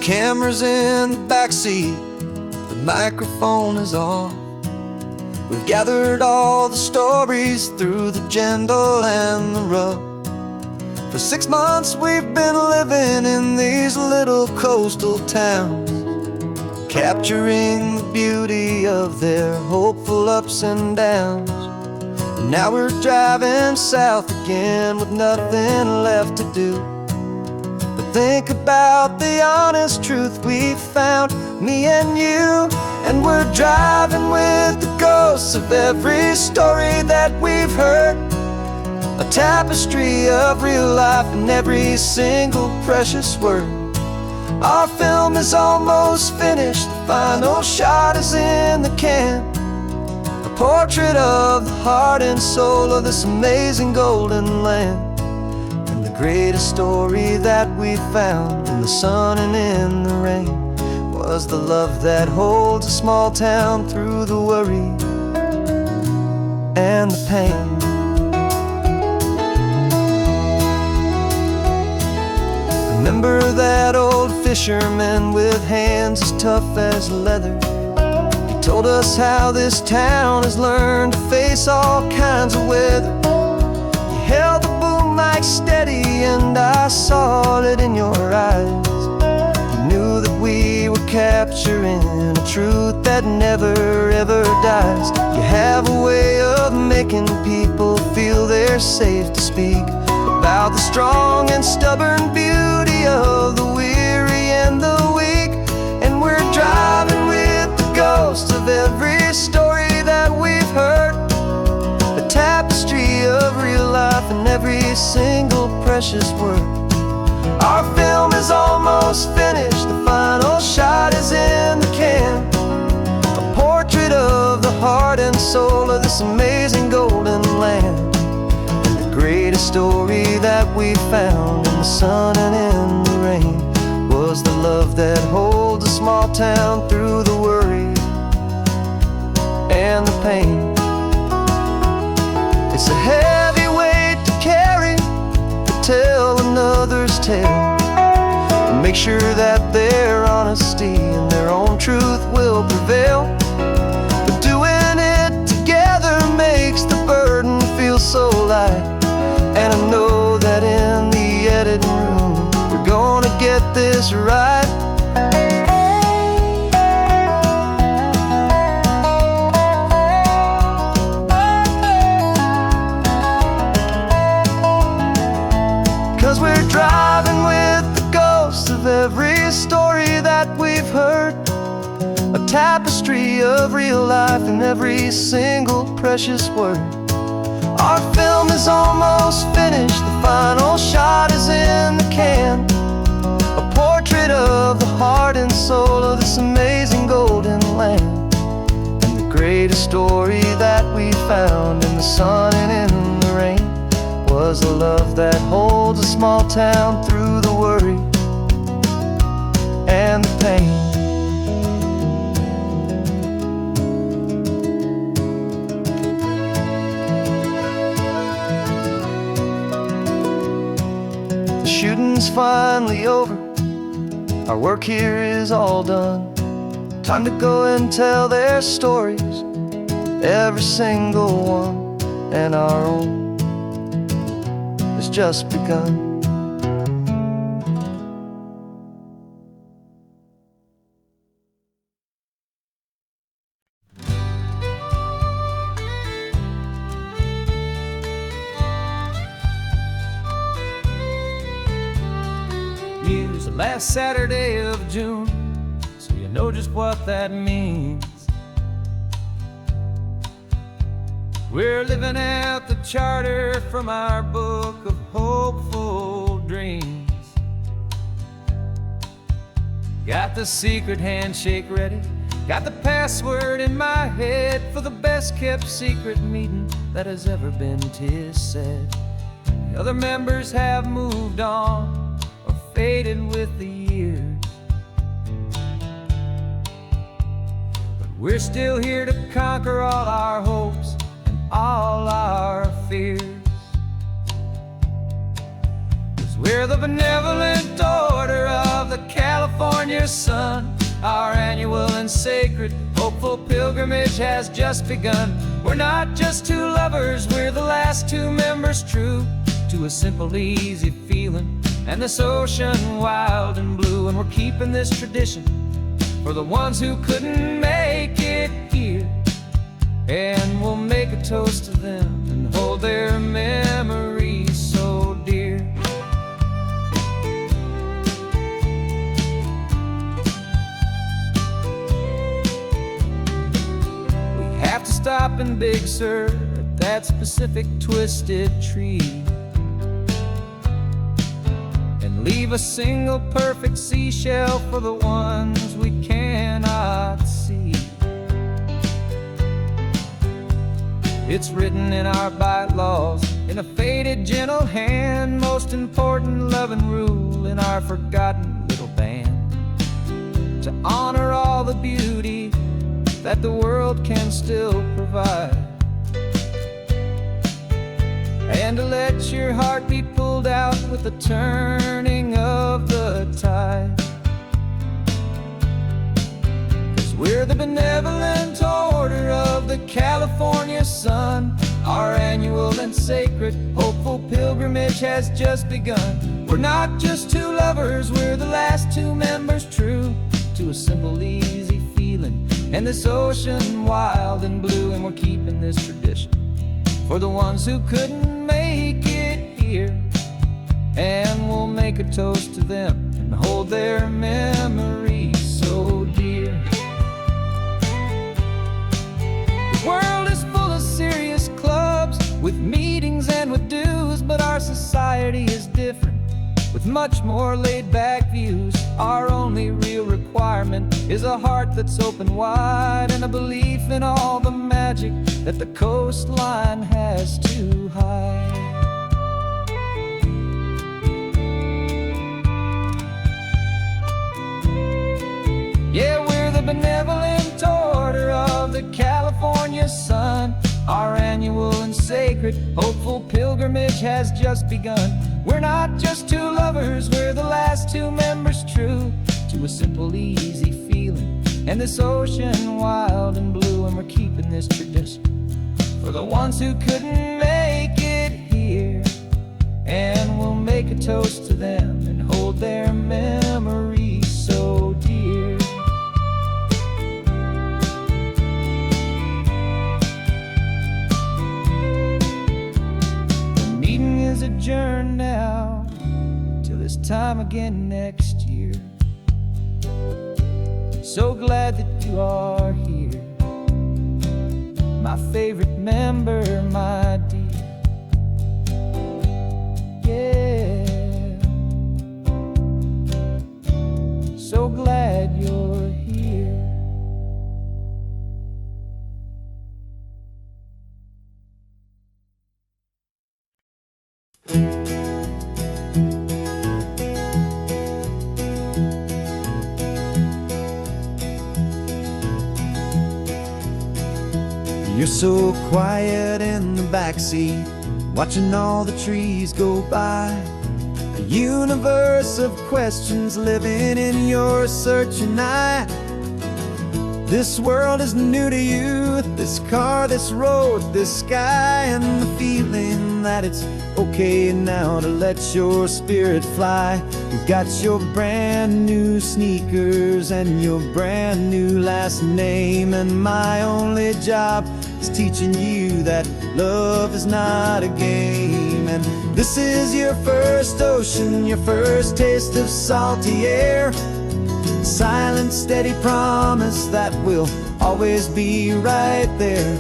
camera's in the backseat, the microphone is on. We've gathered all the stories through the gentle and the rough. For 6 months we've been living in these little coastal towns, capturing the beauty of their hopeful ups and downs. And now we're driving south again with nothing left to do but think about the honest truth we found, me and you. And we're driving with the ghosts of every story that we've heard, a tapestry of real life in every single precious word. Our film is almost finished, the final shot is in the can, a portrait of the heart and soul of this amazing golden land. And the greatest story that we found in the sun and in the rain was the love that holds a small town through the worry and the pain. Remember that old fisherman with hands as tough as leather? He told us how this town has learned to face all kinds of weather. You held the boom mic steady and I saw it in your eyes. You knew that we were capturing a truth that never ever dies. You have a way of making people feel they're safe to speak about the strong and stubborn beauty of the weary and the weak. And we're driving with the ghosts of every story that we've heard, a tapestry of real life in every single precious word. Our film is almost finished, the final shot is in the can, a portrait of the heart and soul of this amazing golden land. Greatest story that we found in the sun and in the rain was the love that holds a small town through the worry and the pain. It's a heavy weight to carry, to tell another's tale, and make sure that their honesty and their own truth will prevail. But doing it together makes the burden feel so light. And I know that in the editing room we're gonna get this right. Cause we're driving with the ghosts of every story that we've heard, a tapestry of real life in every single precious word. Our film is almost finished, the final shot is in the can, a portrait of the heart and soul of this amazing golden land. And the greatest story that we found in the sun and in the rain was the love that holds a small town through the worry and the pain. Shooting's finally over, our work here is all done. Time to go and tell their stories, every single one, and our own has just begun. Last Saturday of June, so you know just what that means. We're living out the charter from our book of hopeful dreams. Got the secret handshake ready, got the password in my head for the best kept secret meeting that has ever been, 'tis said. The other members have moved on, faded with the years, but we're still here to conquer all our hopes and all our fears. 'Cause we're the benevolent order of the California California sun. Our annual and sacred, hopeful pilgrimage has just begun. We're not just two lovers, we're the last two members true to a simple, easy feeling, and this ocean wild and blue. And we're keeping this tradition for the ones who couldn't make it here, and we'll make a toast to them and hold their memories so dear. We have to stop in Big Sur at that specific twisted tree and leave a single perfect seashell for the ones we cannot see. It's written in our bylaws, in a faded gentle hand, most important love and rule in our forgotten little band, to honor all the beauty that the world can still provide, and to let your heart be pulled out with the turning of the tide. 'Cause we're the benevolent order of the California sun. Our annual and sacred, hopeful pilgrimage has just begun. We're not just two lovers, we're the last two members true to a simple, easy feeling, and this ocean wild and blue. And we're keeping this tradition for the ones who couldn't make it here, and we'll make a toast to them and hold their memories so dear. The world is full of serious clubs with meetings and with dues, but our society is different with much more laid-back views. Our only real requirement is a heart that's open wide, and a belief in all the magic that the coastline has to hide. Yeah, we're the benevolent order of the California sun. Our annual and sacred, hopeful pilgrimage has just begun. We're not just two lovers, we're the last two members true to a simple, easy feeling, and this ocean wild and blue. And we're keeping this tradition for the ones who couldn't make it here, and we'll make a toast to them and hold their memories so dear. The meeting is adjourned now till this time again next year. So glad that you are here, my favorite member, my dear. Yeah, so glad you're here. You're so quiet in the backseat, watching all the trees go by. A universe of questions living in your searching eye. This world is new to you, this car, this road, this sky, and the feeling that it's okay now to let your spirit fly. You've got your brand new sneakers and your brand new last name, and my only job is teaching you that love is not a game. And this is your first ocean, your first taste of salty air, silent, steady promise that we'll always be right there.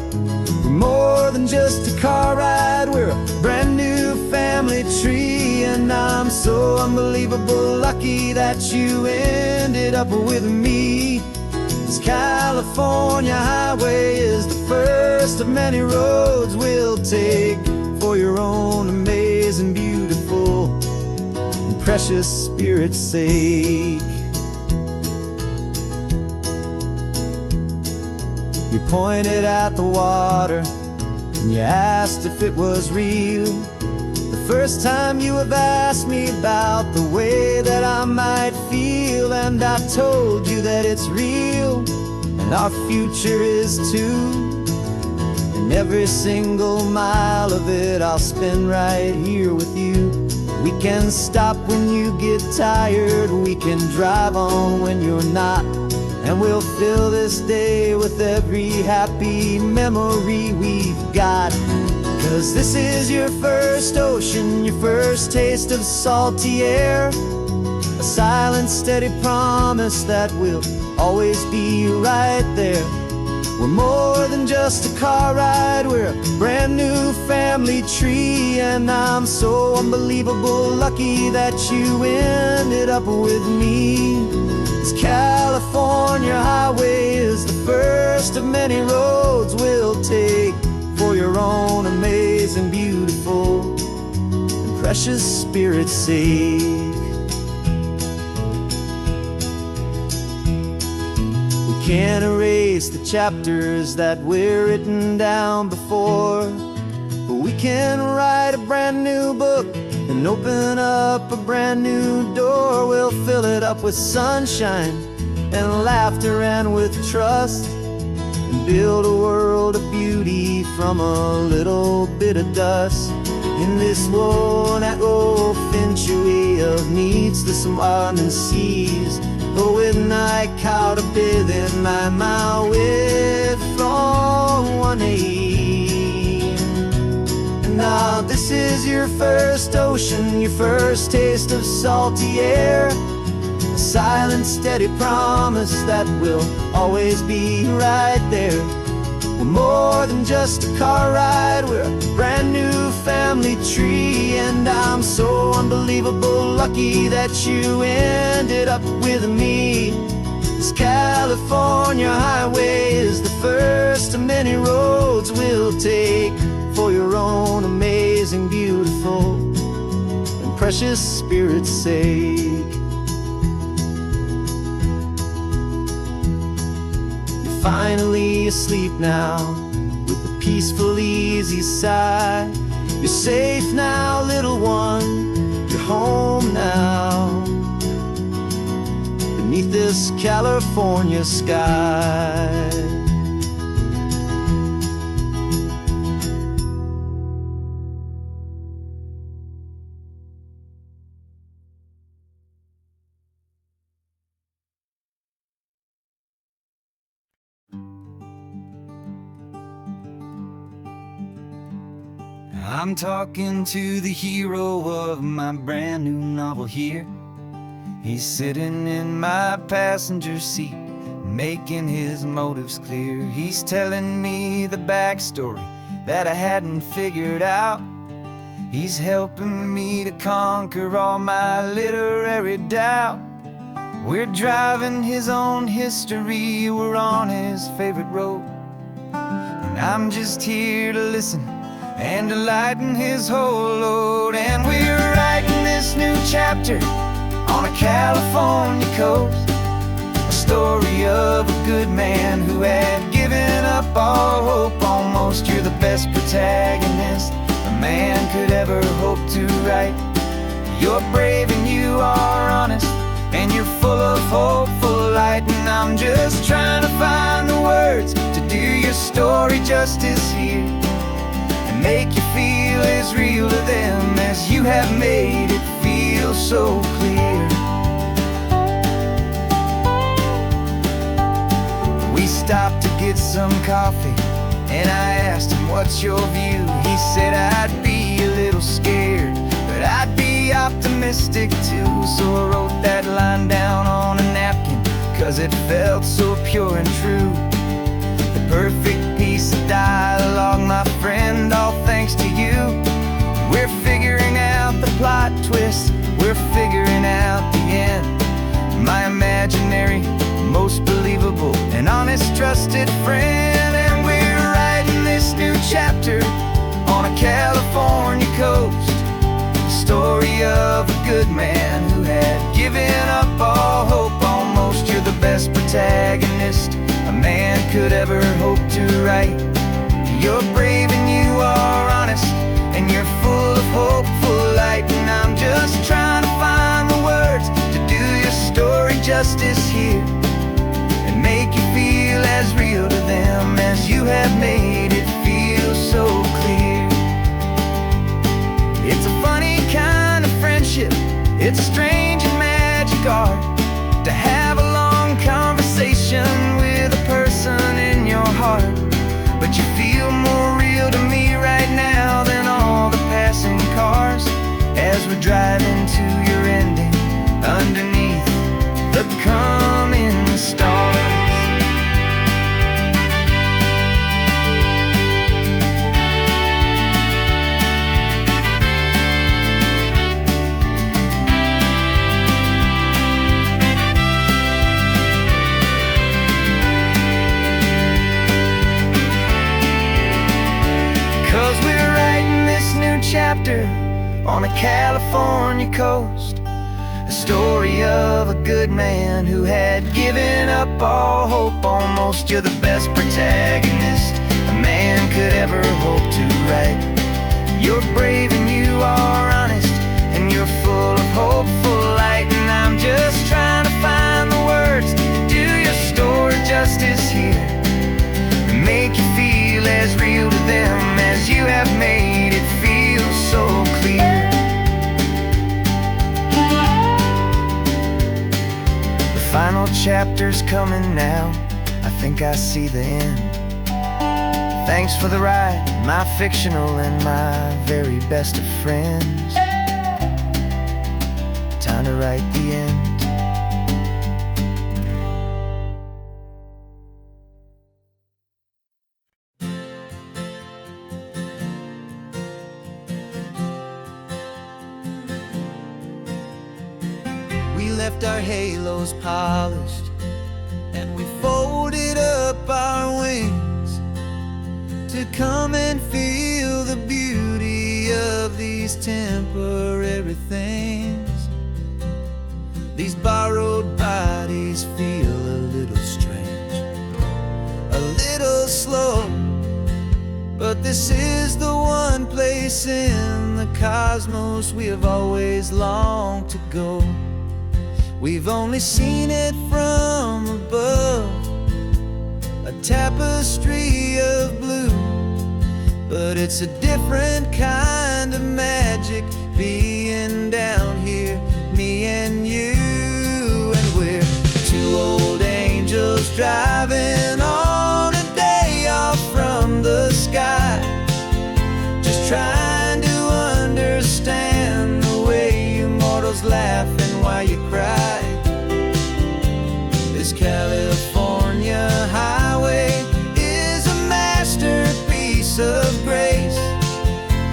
We're more than just a car ride, we're a brand new family tree, and I'm so unbelievable lucky that you ended up with me. This California highway is the first of many roads we'll take for your own amazing, beautiful, and precious spirit's sake. You pointed at the water and you asked if it was real. The first time you have asked me about the way that I might feel, and I told you that it's real, and our future is too. And every single mile of it I'll spend right here with you. We can stop when you get tired, we can drive on when you're not, and we'll fill this day with every happy memory we've got. 'Cause this is your first ocean, your first taste of salty air, a silent, steady promise that we'll always be right there. We're more than just a car ride, we're a brand new family tree, and I'm so unbelievable lucky that you ended up with me. This California highway is the first of many roads we'll take for your own amazing, beautiful, and precious spirit's sake. Can't erase the chapters that were written down before, but we can write a brand new book and open up a brand new door. We'll fill it up with sunshine and laughter and with trust, and build a world of beauty from a little bit of dust. In this world-out century of needs, the surrounding seas, with night caught a bit in my way from 1A. And now this is your first ocean, your first taste of salty air, a silent, steady promise that we'll always be right there. We're more than just a car ride, we're a brand new family tree, and I'm so unbelievable lucky that you ended up with me. This California highway is the first of many roads we'll take for your own amazing, beautiful, and precious spirit's sake. Finally asleep now, with a peaceful, easy sigh. You're safe now, little one, you're home now, beneath this California sky. I'm talking to the hero of my brand new novel here. He's sitting in my passenger seat, making his motives clear. He's telling me the backstory that I hadn't figured out. He's helping me to conquer all my literary doubt. We're driving his own history, we're on his favorite road, and I'm just here to listen and to lighten his whole load. And we're writing this new chapter on a California coast, a story of a good man who had given up all hope almost. You're the best protagonist a man could ever hope to write. You're brave and you are honest, and you're full of hopeful light. And I'm just trying to find the words to do your story justice here, make you feel as real to them as you have made it feel so clear. We stopped to get some coffee, and I asked him, what's your view? He said, I'd be a little scared, but I'd be optimistic too. So I wrote that line down on a napkin, 'cause it felt so pure and true. The perfect piece of dialogue, my friend, all thanks to you. We're figuring out the plot twist, we're figuring out the end. My imaginary, most believable and honest trusted friend. And we're writing this new chapter on a California coast, the story of a good man who had given up all hope almost. You're the best protagonist a man could ever hope to write. You're brave and you are honest, and you're full of hope. just trying to find the words to do your story justice here, and make you feel as real to them as you have made it feel so clear. It's a funny kind of friendship, it's a strange and magic art to have a long conversation with a person in your heart. But you feel more real to me right now than all the passing cars, as we're driving to your ending underneath the coming stars. 'Cause we're writing this new chapter on the California coast, a story of a good man who had given up all hope almost. You're the best protagonist a man could ever hope to write. You're brave and you are honest, and you're full of hopeful light. And I'm just trying to find the words to do your story justice here, and make you feel as real to them as you have made it feel so clear. The final chapter's coming now, I think I see the end. Thanks for the ride, my fictional and my very best of friends. Time to write the end. We left our halos polished, and we folded up our wings to come and feel the beauty of these temporary things. These borrowed bodies feel a little strange, a little slow, but this is the one place in the cosmos we have always longed to go. We've only seen it from above, a tapestry of blue, but it's a different kind of magic being down here, me and you. And we're two old angels driving on a day off from the sky, just trying to understand the way you mortals laugh and why you cry. This California highway is a masterpiece of grace,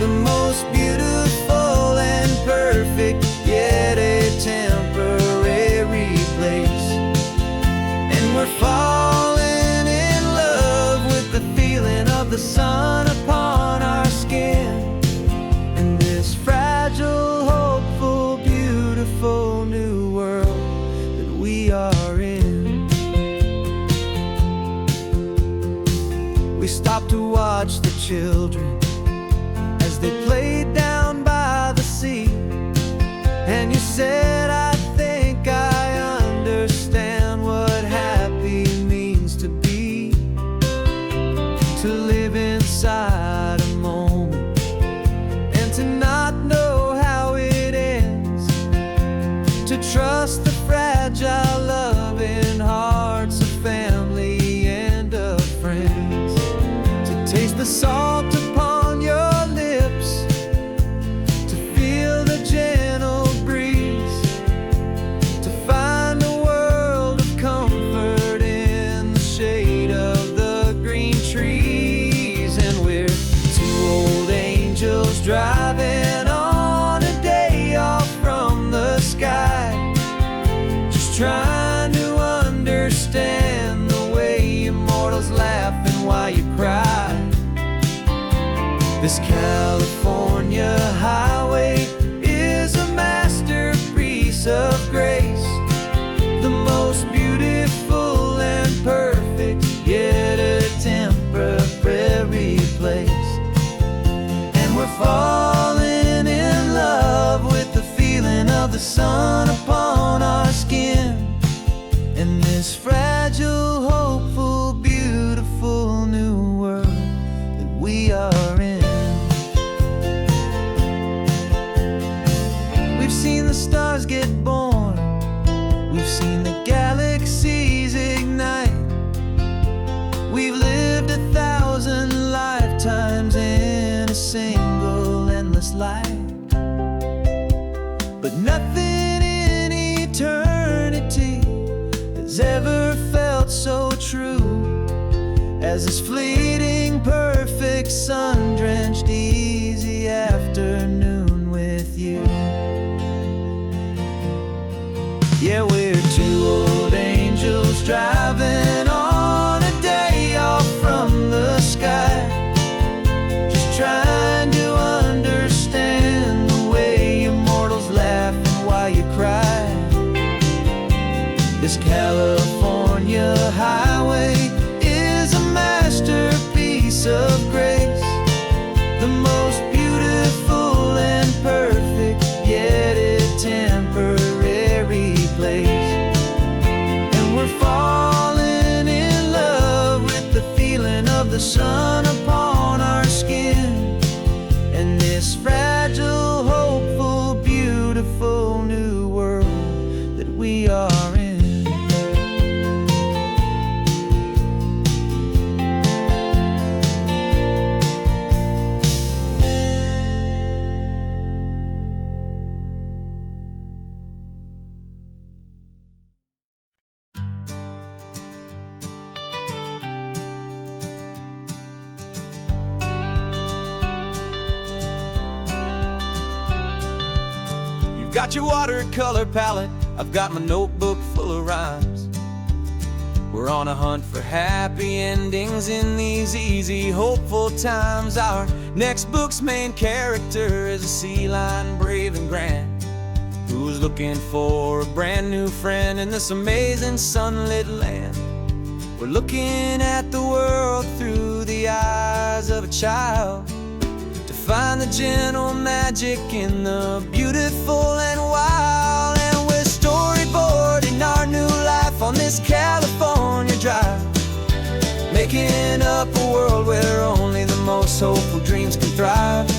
the most beautiful and perfect, yet a temporary place. And we're falling in love with the feeling of the sun upon our skin, in this fragile, hopeful, beautiful new world that we are in. We stopped to watch the children as they played down by the sea, and you said, I think I understand what happy means to be, to live inside a moment and to not know how it ends, to trust the fragile loving hearts of family and of friends, to taste the salt upon your lips, to feel the gentle breeze, to find a world of comfort in the shade of the green trees. And we're two old angels driving on a day off from the sky, just trying to understand the way you mortals laugh and why you cry. This California highway is a masterpiece of grace, the most beautiful and perfect, yet a temporary place. And we're falling in love with the feeling light. But nothing in eternity has ever felt so true as this fleeting, perfect, sun-drenched, easy afternoon with you. Yeah, we're two old angels driving on a day off from the sky, just trying to understand the way you mortals laugh and why you cry. This California highway is a masterpiece of grace, the most beautiful and perfect, yet a temporary place. And we're falling in love with the feeling of the sun upon our skin, and this fragile, hopeful, beautiful new world that we are in. Got your watercolor palette, I've got my notebook full of rhymes. We're on a hunt for happy endings in these easy, hopeful times. Our next book's main character is a sea lion, brave and grand, who's looking for a brand new friend in this amazing sunlit land. We're looking at the world through the eyes of a child, find the gentle magic in the beautiful and wild. And we're storyboarding our new life on this California drive, making up a world where only the most hopeful dreams can thrive.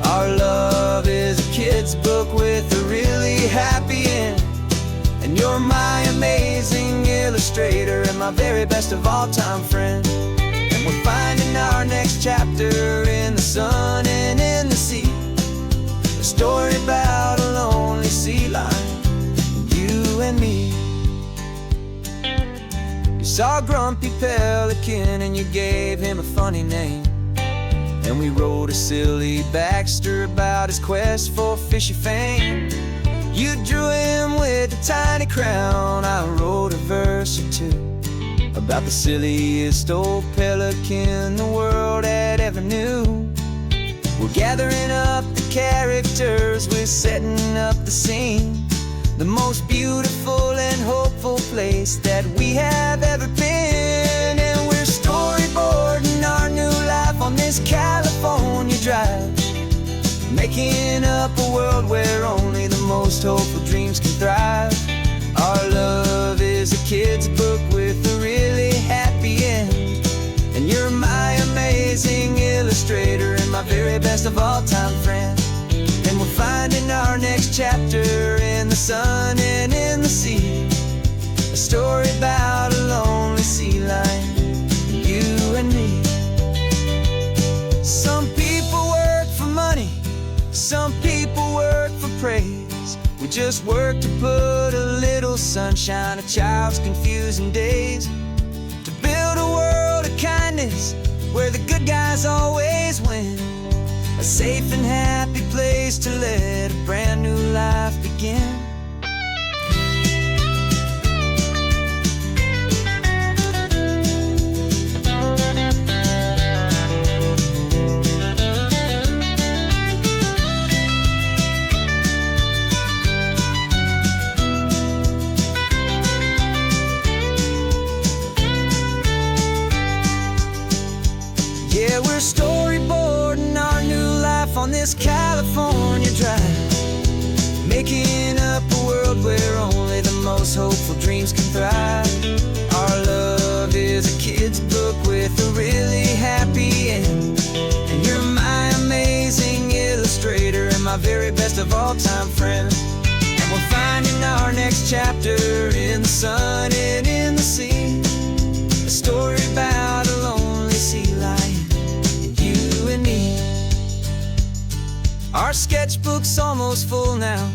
Our love is a kid's book with a really happy end, and you're my amazing illustrator and my very best of all time friend. We're finding our next chapter in the sun and in the sea, a story about a lonely sea lion, you and me. You saw a grumpy pelican and you gave him a funny name, and we wrote a silly Baxter about his quest for fishy fame. You drew him with a tiny crown, I wrote a verse or two about the silliest old pelican the world had ever knew. We're gathering up the characters, we're setting up the scene, the most beautiful and hopeful place that we have ever been. And we're storyboarding our new life on this California drive, making up a world where only the most hopeful dreams can thrive. Our love is a kid's book with a really happy end, and you're my amazing illustrator and my very best of all time friend. And we're finding our next chapter in the sun and in the sea, a story about a lonely sea lion, you and me. Some people work for money, some people work for praise. We just work to put a little sunshine in a child's confusing days, to build a world of kindness where the good guys always win, a safe and happy place to let a brand new life begin. Yeah, we're storyboarding our new life on this California drive, making up a world where only the most hopeful dreams can thrive. Our love is a kid's book with a really happy end, and you're my amazing illustrator and my very best of all time friend. And we're finding our next chapter in the sun and in the sea, a story about a lonely sea lion, you and me. Our sketchbook's almost full now,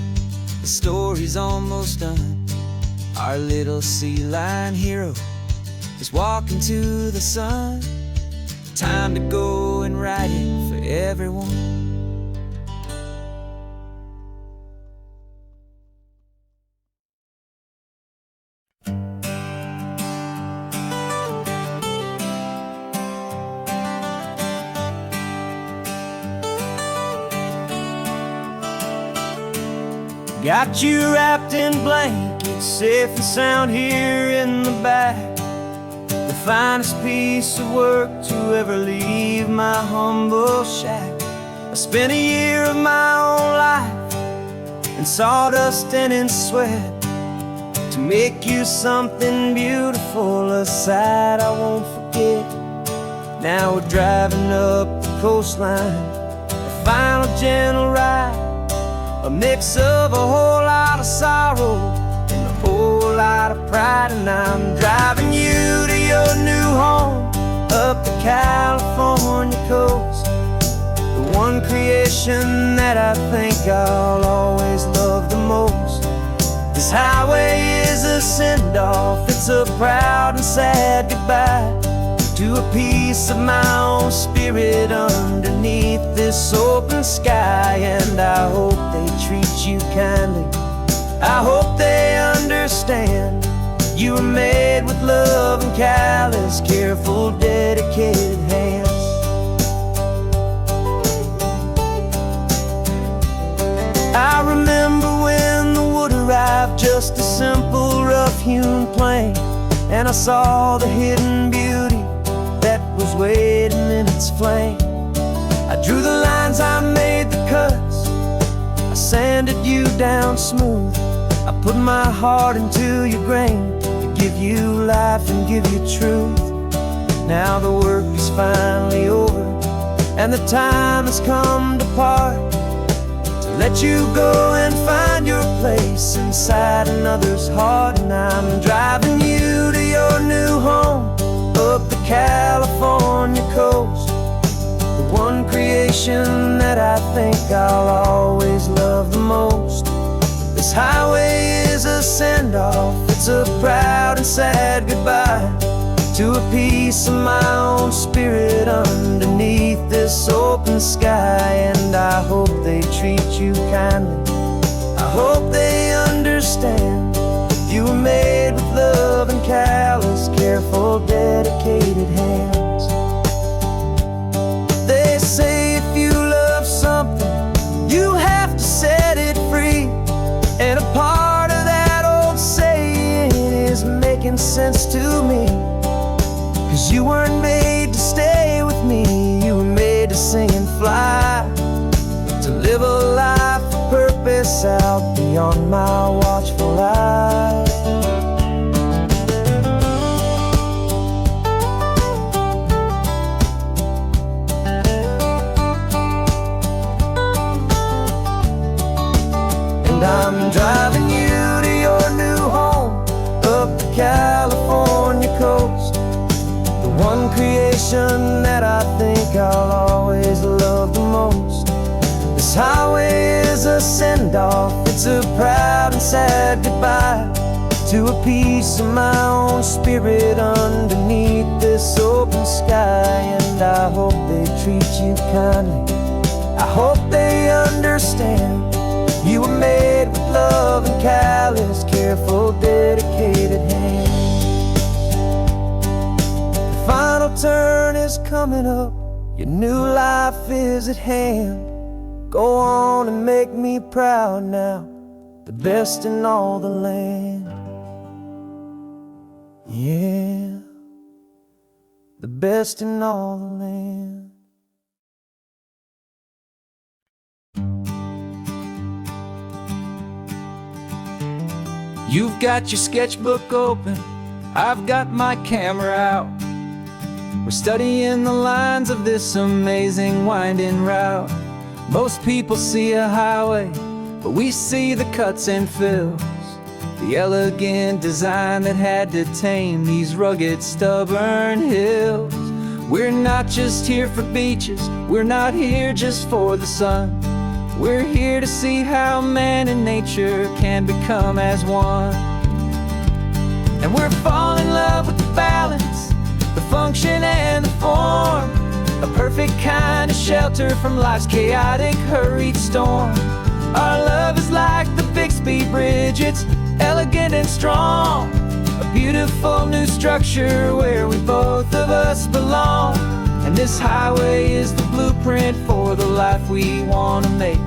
the story's almost done. Our little sea lion hero is walking to the sun. Time to go and write it for everyone. Got you wrapped in blankets, safe and sound here in the back. The finest piece of work to ever leave my humble shack. I spent a year of my own life in sawdust and in sweat to make you something beautiful, a sight I won't forget. Now we're driving up the coastline, a final gentle ride, a mix of a whole lot of sorrow and a whole lot of pride. And I'm driving you to your new home up the California coast, the one creation that I think I'll always love the most. This highway is a send-off, it's a proud and sad goodbye to a piece of my own spirit underneath this open sky. And I hope they treat you kindly, I hope they understand you were made with love and callous, careful, dedicated hands. I remember when the wood arrived, just a simple rough-hewn plank, and I saw the hidden beauty that was waiting in its flame. I drew the lines, I made the cuts, I sanded you down smooth. I put my heart into your grain to give you life and give you truth. Now the work is finally over and the time has come to part, to let you go and find your place inside another's heart. And I'm driving you to your new home up the California coast, the one creation that I think I'll always love the most. This highway is a send-off, it's a proud and sad goodbye to a piece of my own spirit underneath this open sky. And I hope they treat you kindly, I hope they understand you were made with love and callous, careful, dedicated hands. They say if you love something, you have to set it free. And a part of that old saying is making sense to me, 'cause you weren't made to stay with me, you were made to sing and fly, to live a life of purpose out beyond my watchful eye. And I'm driving you to your new home up the California coast, the one creation that I think I'll always love the most. This highway is a send-off, it's a proud and sad goodbye to a piece of my own spirit underneath this open sky. And I hope they treat you kindly, I hope they understand you were made with love and callous, careful, dedicated hands. The final turn is coming up, your new life is at hand. Go on and make me proud now, the best in all the land. Yeah, the best in all the land. You've got your sketchbook open, I've got my camera out. We're studying the lines of this amazing winding route. Most people see a highway, but we see the cuts and fills, the elegant design that had to tame these rugged, stubborn hills. We're not just here for beaches, we're not here just for the sun. We're here to see how man and nature can become as one. And we're falling in love with the balance, the function and the form, a perfect kind of shelter from life's chaotic, hurried storm. Our love is like the Bixby Bridge, it's elegant and strong, a beautiful new structure where we both of us belong. And this highway is the blueprint for the life we want to make.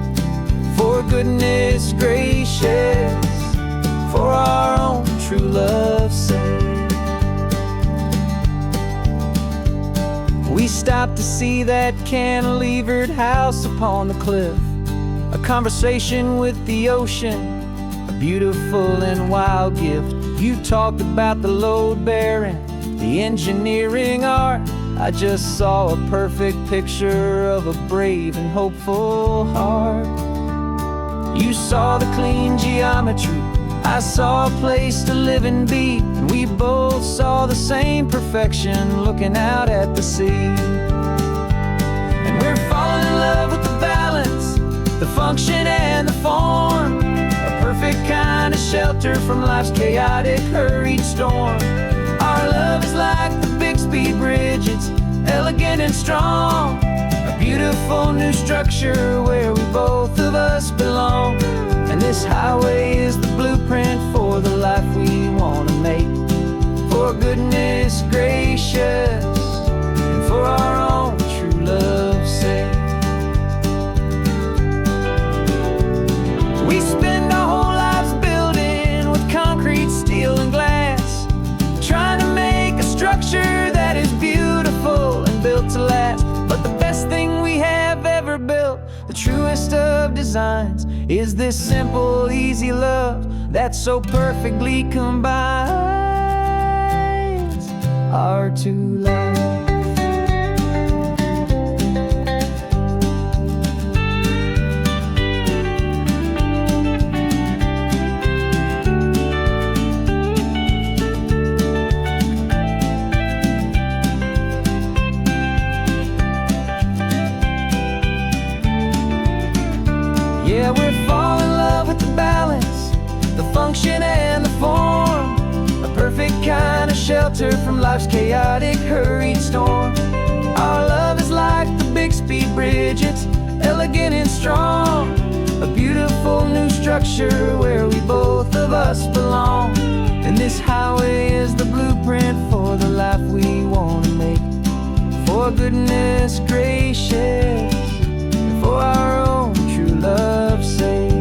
For goodness gracious, for our own true love's sake. We stopped to see that cantilevered house upon the cliff, a conversation with the ocean, a beautiful and wild gift. You talked about the load bearing, the engineering art. I just saw a perfect picture of a brave and hopeful heart. You saw the clean geometry, I saw a place to live and be, and we both saw the same perfection looking out at the sea. And we're falling in love with the balance, the function and the form, a perfect kind of shelter from life's chaotic, hurried storm. Our love is like the Bixby Bridge, it's elegant and strong, a beautiful new structure where we both of us belong. And this highway is the blueprint for the life we want to make. For goodness gracious, and for our own true love's sake. We spend our whole lives building with concrete, steel and glass, trying to make a structure that is beautiful and built to last. But the best thing we have ever built, the truest of designs, is this simple, easy love that so perfectly combines our two lives. Yeah, we're falling in love with the balance, the function and the form, a perfect kind of shelter from life's chaotic, hurried storm. Our love is like the Bixby Bridge, it's elegant and strong, a beautiful new structure where we both of us belong. And this highway is the blueprint for the life we want to make. For goodness gracious, for our own true love's sake.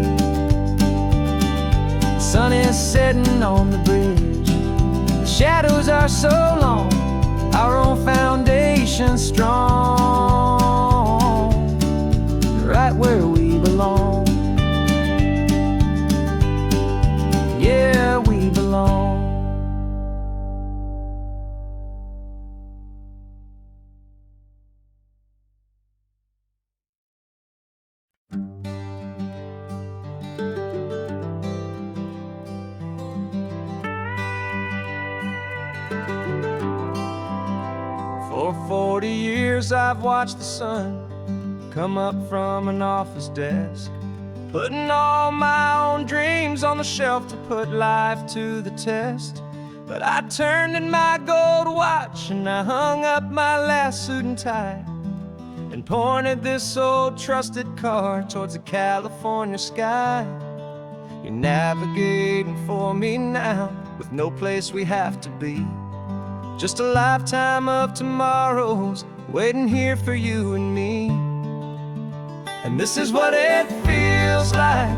The sun is setting on the bridge, the shadows are so long, our own foundation strong, right where we belong. Yeah, we belong. For 40 years I've watched the sun come up from an office desk, putting all my own dreams on the shelf to put life to the test. But I turned in my gold watch and I hung up my last suit and tie, and pointed this old trusted car towards the California sky. You're navigating for me now, with no place we have to be, just a lifetime of tomorrows waiting here for you and me. And this is what it feels like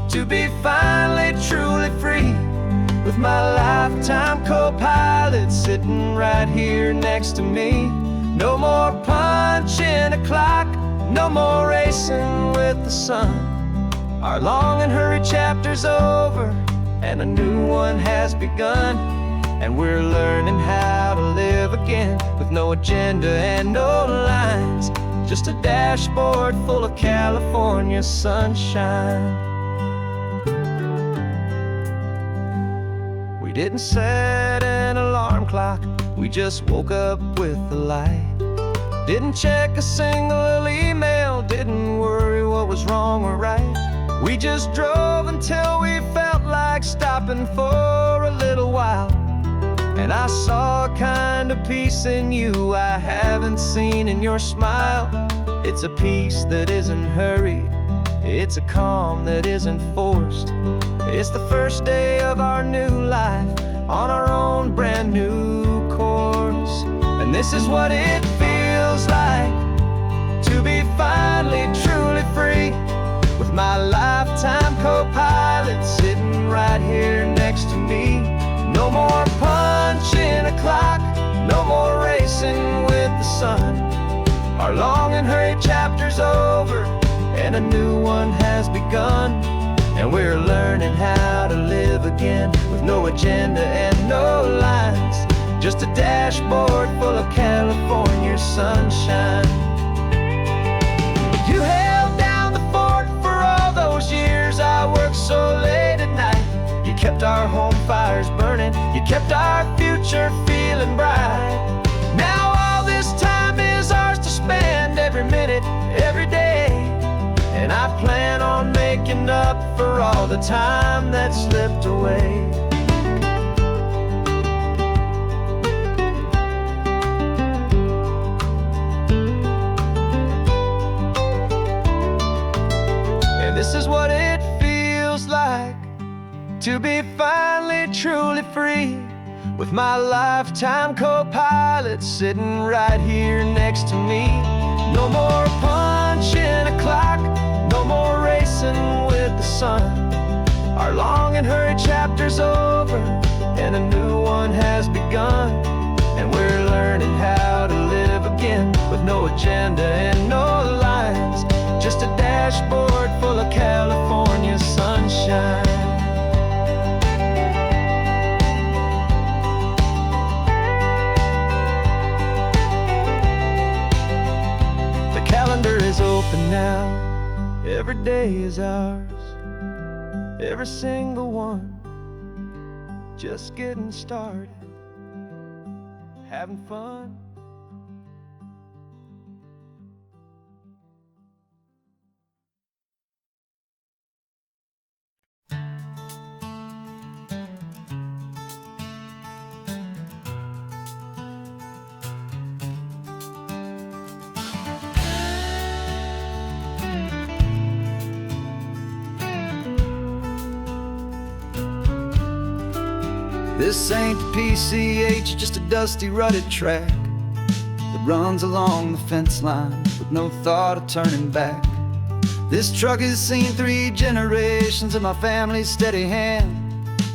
to be finally truly free, with my lifetime co-pilot sitting right here next to me. No more punching a clock, no more racing with the sun. Our long and hurried chapter's over and a new one has begun. And we're learning how to live again, with no agenda and no lines, just a dashboard full of California sunshine. We didn't set an alarm clock, we just woke up with the light. Didn't check a single email, didn't worry what was wrong or right. We just drove until we felt like stopping for a little while. And I saw a kind of peace in you I haven't seen in your smile. It's a peace that isn't hurried, it's a calm that isn't forced. It's the first day of our new life on our own brand new course. And this is what it feels like to be finally truly free, with my lifetime co-pilot sitting right here next to me. No more punching a clock, no more racing with the sun. Our long and hurried chapter's over, and a new one has begun. And we're learning how to live again, with no agenda and no lines, just a dashboard full of California sunshine. You held down the fort for all those years I worked so late at night. You kept our home fires burning, you kept our future feeling bright. Now all this time is ours to spend, every minute, every day. And I plan on making up for all the time that slipped away. And this is what it feels like to be finally truly free, with my lifetime co-pilot sitting right here next to me. No more punching a clock, no more racing with the sun. Our long and hurried chapter's over, and a new one has begun. And we're learning how to live again, with no agenda and no lines, just a dashboard full of California sunshine. The calendar is open now, every day is ours, every single one, just getting started, having fun. This ain't the PCH, just a dusty rutted track that runs along the fence line with no thought of turning back. This truck has seen 3 generations of my family's steady hand,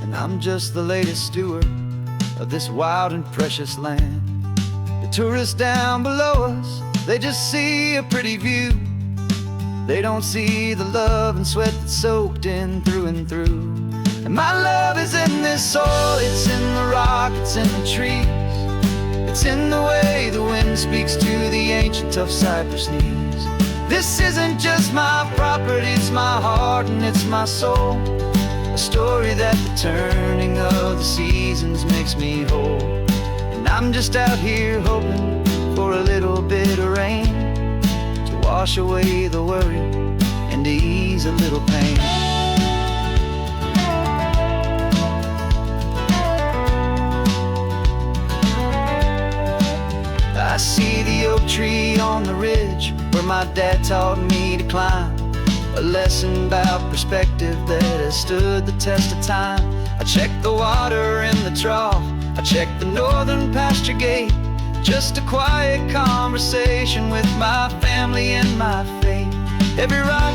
and I'm just the latest steward of this wild and precious land. The tourists down below us, they just see a pretty view. They don't see the love and sweat that's soaked in through and through. And my love is in this soil, it's in the rock, it's in the trees. It's in the way the wind speaks to the ancient tough cypress knees. This isn't just my property, it's my heart and it's my soul. A story that the turning of the seasons makes me whole. And I'm just out here hoping for a little bit of rain to wash away the worry and to ease a little pain. I see the oak tree on the ridge where my dad taught me to climb, a lesson about perspective that has stood the test of time. I check the water in the trough, I check the northern pasture gate, just a quiet conversation with my family and my faith. Every rock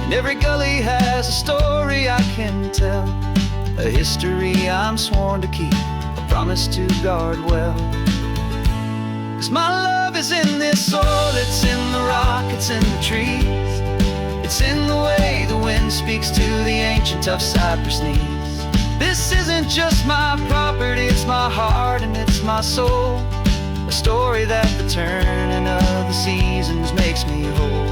and every gully has a story I can tell, a history I'm sworn to keep, a promise to guard well. 'Cause my love is in this soil, it's in the rock, it's in the trees. It's in the way the wind speaks to the ancient tough cypress knees. This isn't just my property, it's my heart and it's my soul. A story that the turning of the seasons makes me whole.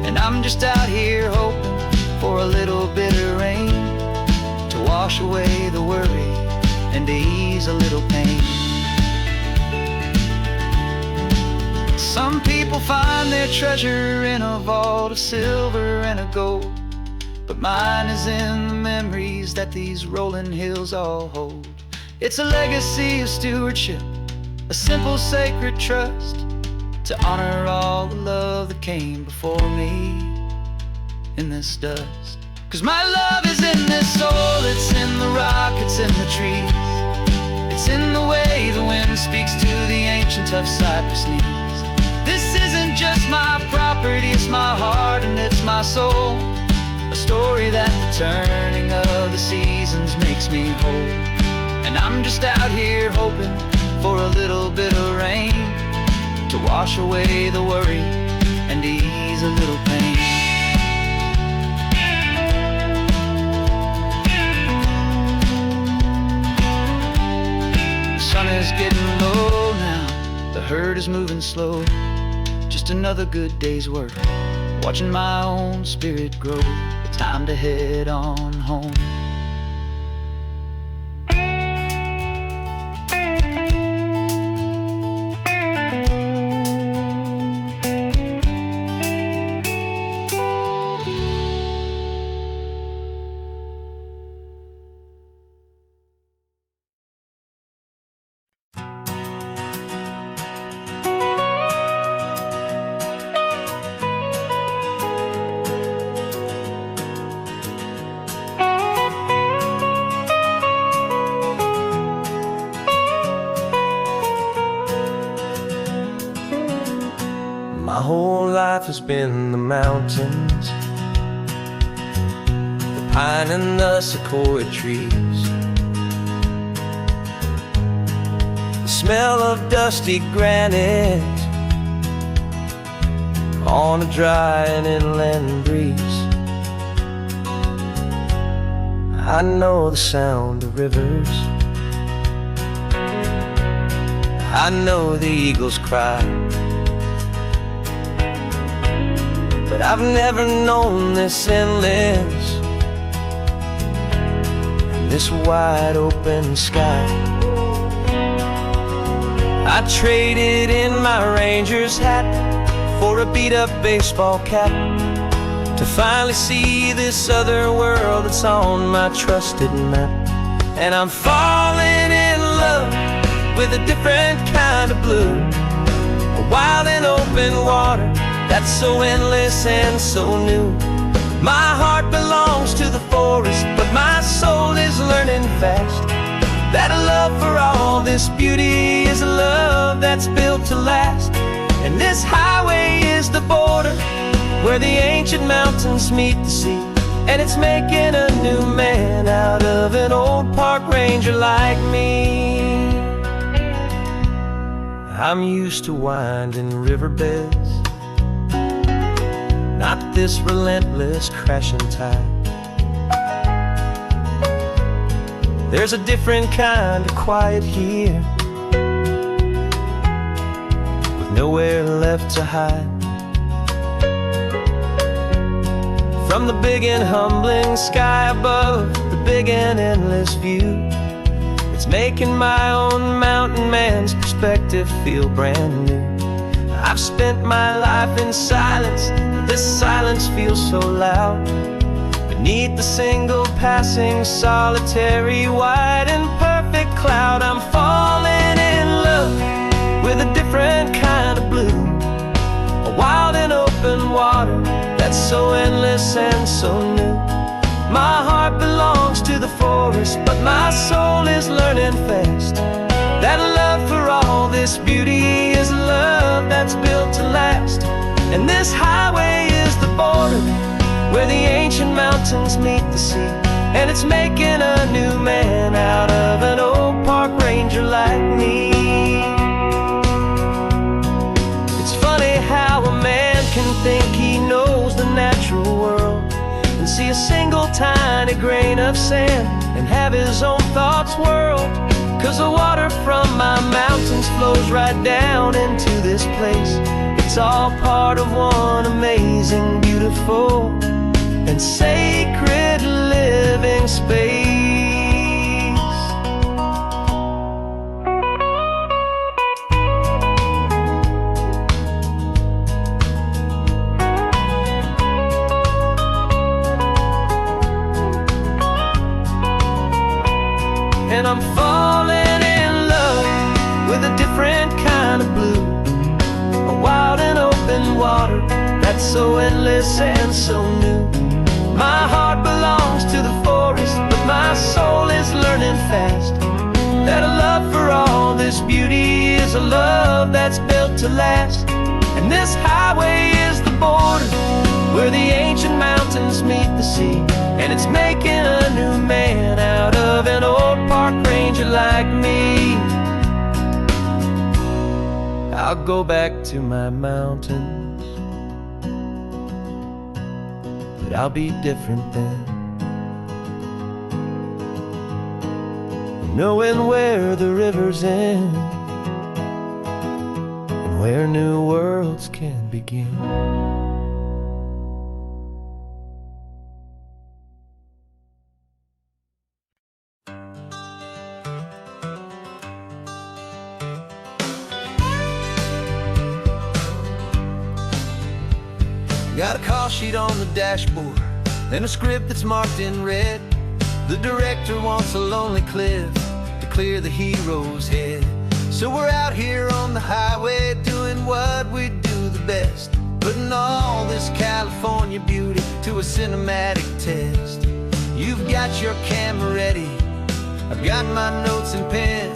And I'm just out here hoping for a little bit of rain to wash away the worry and to ease a little pain. Some people find their treasure in a vault of silver and a gold, but mine is in the memories that these rolling hills all hold. It's a legacy of stewardship, a simple sacred trust, to honor all the love that came before me in this dust. 'Cause my love is in this soul, it's in the rock, it's in the trees, it's in the way the wind speaks to the ancient tough cypress knees. This isn't just my property, it's my heart and it's my soul, a story that the turning of the seasons makes me whole. And I'm just out here hoping for a little bit of rain to wash away the worry and ease a little pain. The sun is getting low now, the herd is moving slow, just another good day's work, watching my own spirit grow. It's time to head on home. My whole life has been the mountains, the pine and the sequoia trees, the smell of dusty granite on a dry and inland breeze. I know the sound of rivers, I know the eagles cry, but I've never known this endless and this wide open sky. I traded in my ranger's hat for a beat-up baseball cap to finally see this other world that's on my trusted map. And I'm falling in love with a different kind of blue, a wild and open water that's so endless and so new. My heart belongs to the forest, but my soul is learning fast that a love for all this beauty is a love that's built to last. And this highway is the border where the ancient mountains meet the sea, and it's making a new man out of an old park ranger like me. I'm used to winding riverbeds, not this relentless crashing tide. There's a different kind of quiet here, with nowhere left to hide. From the big and humbling sky above, the big and endless view, it's making my own mountain man's perspective feel brand new. I've spent my life in silence, this silence feels so loud. Beneath the single passing solitary white and perfect cloud, I'm falling in love with a different kind of blue, a wild and open water that's so endless and so new. My heart belongs to the forest, but my soul is learning fast that a love for all this beauty is a love that's built to last. And this highway is the border where the ancient mountains meet the sea, and it's making a new man out of an old park ranger like me. It's funny how a man can think he knows the natural world and see a single tiny grain of sand and have his own thoughts whirled. 'Cause the water from my mountains flows right down into this place. It's all part of one amazing, beautiful, and sacred living space. I'm falling in love with a different kind of blue, a wild and open water that's so endless and so new. My heart belongs to the forest, but my soul is learning fast that a love for all this beauty is a love that's built to last. And this highway is the border where the ancient mountains meet the sea, and it's making a new man out of an old park ranger like me. I'll go back to my mountains, but I'll be different then, knowing where the rivers end and where new worlds can begin. Got a call sheet on the dashboard and a script that's marked in red. The director wants a lonely cliff to clear the hero's head. So we're out here on the highway doing what we do the best, putting all this California beauty to a cinematic test. You've got your camera ready, I've got my notes and pen.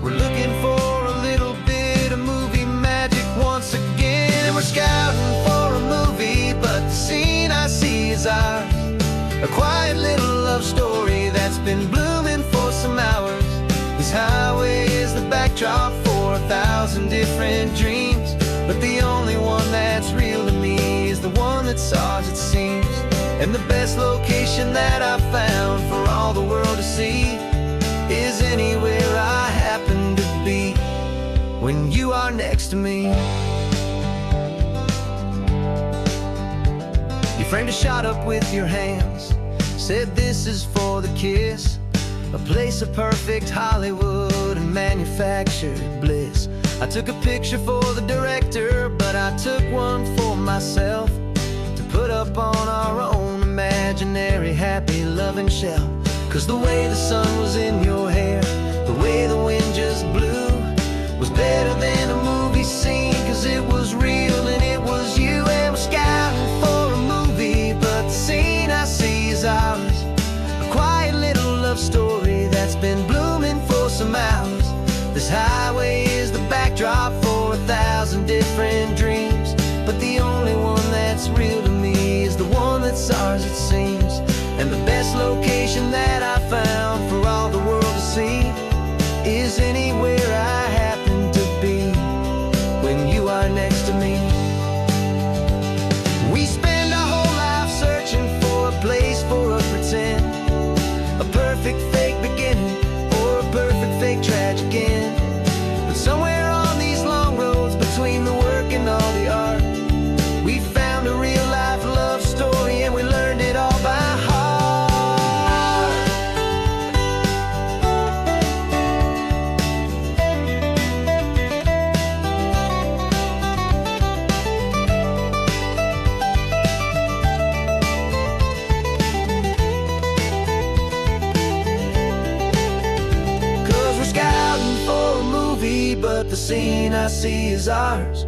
We're looking for a little bit of movie magic once again. And we're scouting for a movie, but the scene I see is ours, a quiet little love story that's been blooming for some hours. This highway is the backdrop for 1,000 different dreams, but the only one that's real to me is the one that's ours, it seems. And the best location that I've found for all the world to see is anywhere I happen to be when you are next to me. You framed a shot up with your hands, said this is for the kiss, a place of perfect Hollywood and manufactured bliss. I took a picture for the director, but I took one for myself to put up on our own imaginary happy loving shelf. Cause the way the sun was in your hair, the way the wind just blew, was better than a movie scene, cause it was real and it was you. And we're scouting for a movie, but the scene I see is ours, a quiet little love story that's been blooming for some hours. This highway is the backdrop for 1,000 different dreams, but the only one that's real to me is the one that's ours, it seems. And the best location that I found for all the world to see is anywhere I happen to be when you are next to me. We spend our whole life searching for a place for a pretend, a perfect fake beginning or a perfect fake tragic end. But somewhere on these long roads between the work and all the art, we found a real life love story and we learned it all by heart. But the scene I see is ours,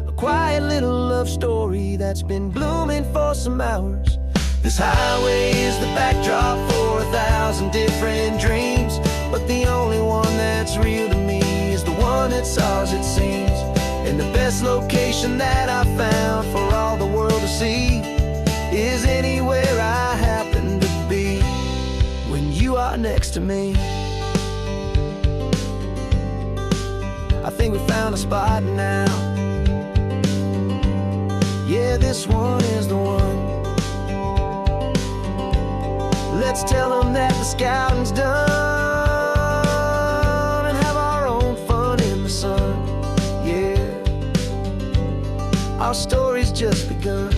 a quiet little love story that's been blooming for some hours. This highway is the backdrop for 1,000 different dreams, but the only one that's real to me is the one that's ours, it seems. And the best location that I found for all the world to see is anywhere I happen to be when you are next to me. I think we found a spot now. Yeah, this one is the one. Let's tell them that the scouting's done and have our own fun in the sun. Yeah, our story's just begun.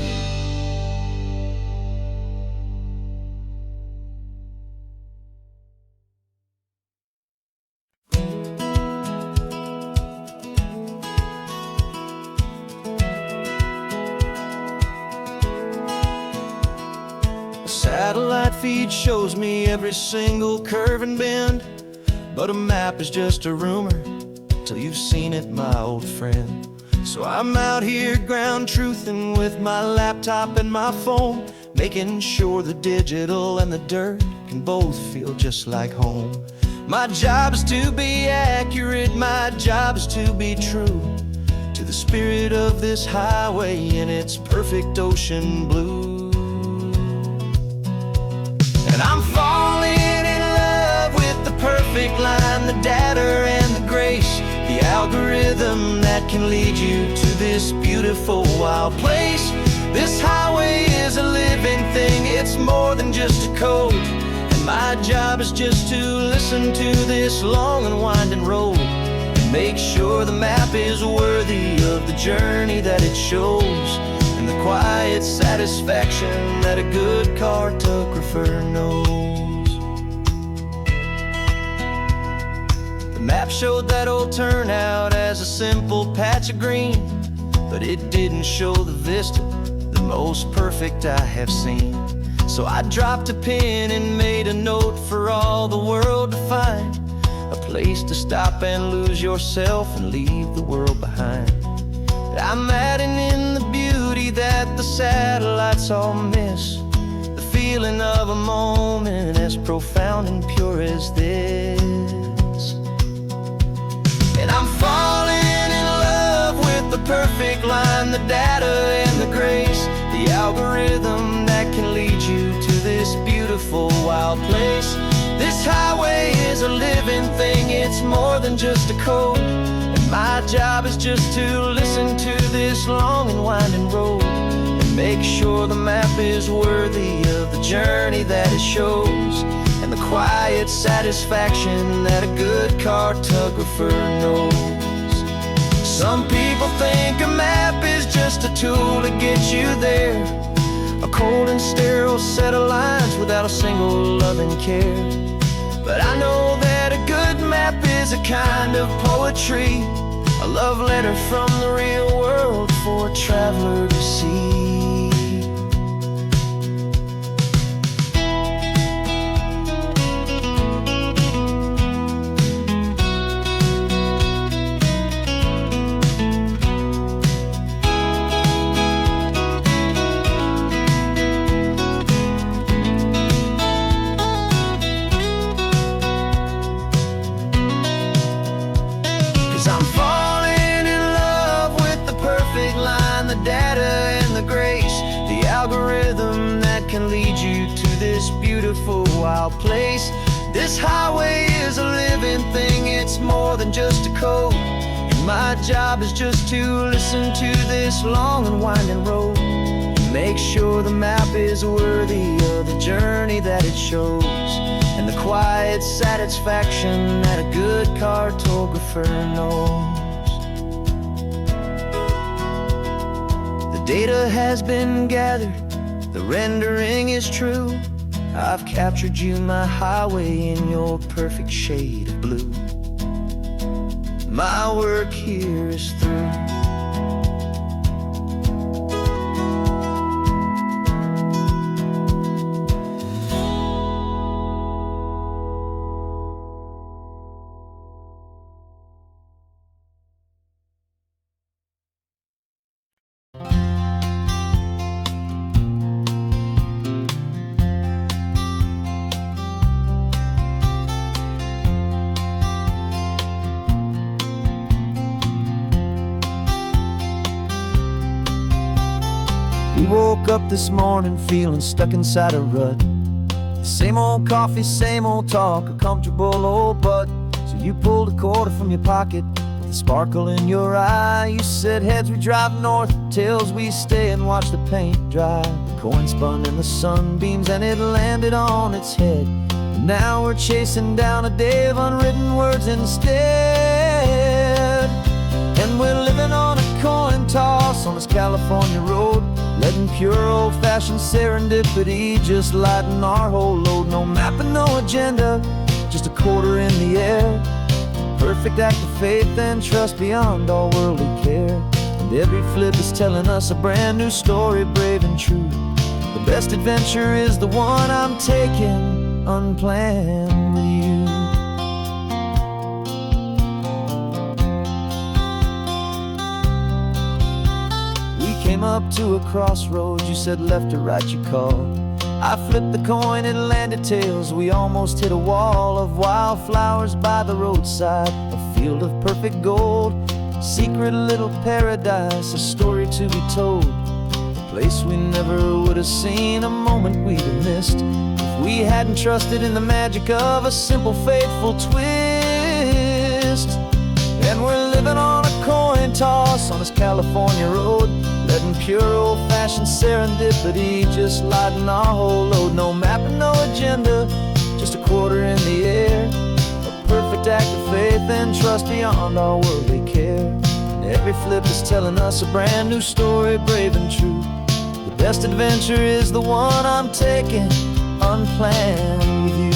Satellite feed shows me every single curve and bend, but a map is just a rumor till you've seen it, my old friend. So I'm out here ground truthing with my laptop and my phone, making sure the digital and the dirt can both feel just like home. My job is to be accurate, my job is to be true to the spirit of this highway in its perfect ocean blue. And I'm falling in love with the perfect line, the data and the grace, the algorithm that can lead you to this beautiful wild place. This highway is a living thing, it's more than just a code. And my job is just to listen to this long and winding road and make sure the map is worthy of the journey that it shows, and the quiet satisfaction that a good cartographer knows. The map showed that old turnout as a simple patch of green, but it didn't show the vista, the most perfect I have seen. So I dropped a pin and made a note for all the world to find, a place to stop and lose yourself and leave the world behind. I'm adding in the beauty that the satellites all miss, the feeling of a moment as profound and pure as this. And I'm falling in love with the perfect line, the data and the grace, the algorithm that can lead you to this beautiful wild place. This highway is a living thing, it's more than just a code. And my job is just to listen to this long and winding road and make sure the map is worthy of the journey that it shows, and the quiet satisfaction that a good cartographer knows. Some people think a map is just a tool to get you there, a cold and sterile set of lines without a single loving care. But I know that a good map is a kind of poetry, a love letter from the real world for a traveler to see. 'Cause I'm falling in love with the perfect line, the data and the grace, the algorithm that can lead you to this beautiful wild place. This highway is a living thing, it's more than just a code. And my job is just to listen to this long and winding road and make sure the map is worthy of the journey that it shows, and the quiet satisfaction that a good cartographer knows. The data has been gathered, the rendering is true. I've captured you, my highway, in your perfect shade of blue. My work here is through. We woke up this morning feeling stuck inside a rut. Same old coffee, same old talk, a comfortable old butt. So you pulled a quarter from your pocket with a sparkle in your eye. You said, heads we drive north, tails we stay and watch the paint dry. The coin spun in the sunbeams and it landed on its head. And now we're chasing down a day of unwritten words instead. And we're living on a coin toss on this California road, letting pure old-fashioned serendipity just lighten our whole load. No map and no agenda, just a quarter in the air. Perfect act of faith and trust beyond all worldly care. And every flip is telling us a brand new story, brave and true. The best adventure is the one I'm taking unplanned with you. came up to a crossroads. You said left or right, you called. I flipped the coin, it landed tails. We almost hit a wall of wildflowers by the roadside, a field of perfect gold, secret little paradise, a story to be told, a place we never would have seen, a moment we'd have missed if we hadn't trusted in the magic of a simple, faithful twist. And we're living on a coin toss on this California road, letting pure old-fashioned serendipity just lighten our whole load. No map and no agenda, just a quarter in the air, a perfect act of faith and trust beyond our worldly care. And every flip is telling us a brand new story, brave and true. The best adventure is the one I'm taking, unplanned with you.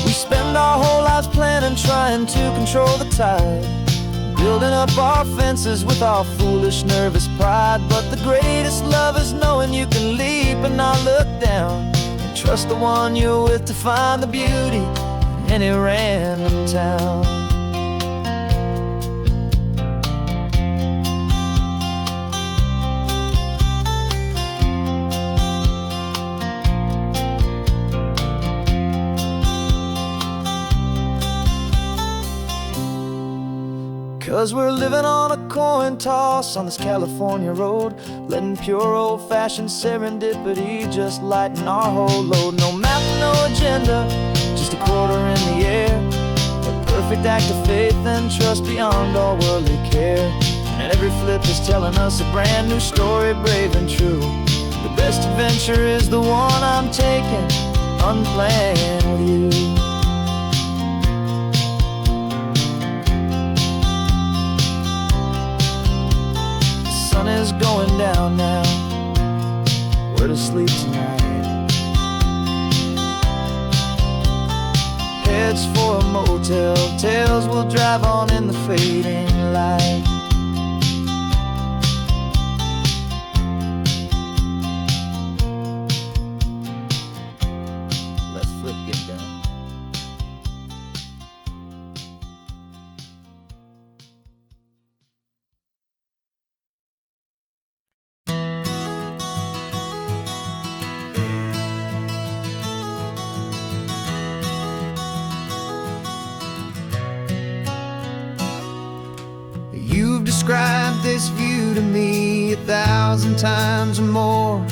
We spend our whole lives planning, trying to control the tide, building up our fences with our foolish, nervous pride. But the greatest love is knowing you can leap and not look down, and trust the one you're with to find the beauty in any random town. 'Cause we're living on a coin toss on this California road, letting pure old-fashioned serendipity just lighten our whole load. No map, no agenda, just a quarter in the air, a perfect act of faith and trust beyond all worldly care. And every flip is telling us a brand new story, brave and true. The best adventure is the one I'm taking, unplanned with you. The sun is going down now, we're to sleep tonight. Heads for a motel, tails will drive on in the fading light. Let's flip, get down. You've described this view to me 1,000 times or more.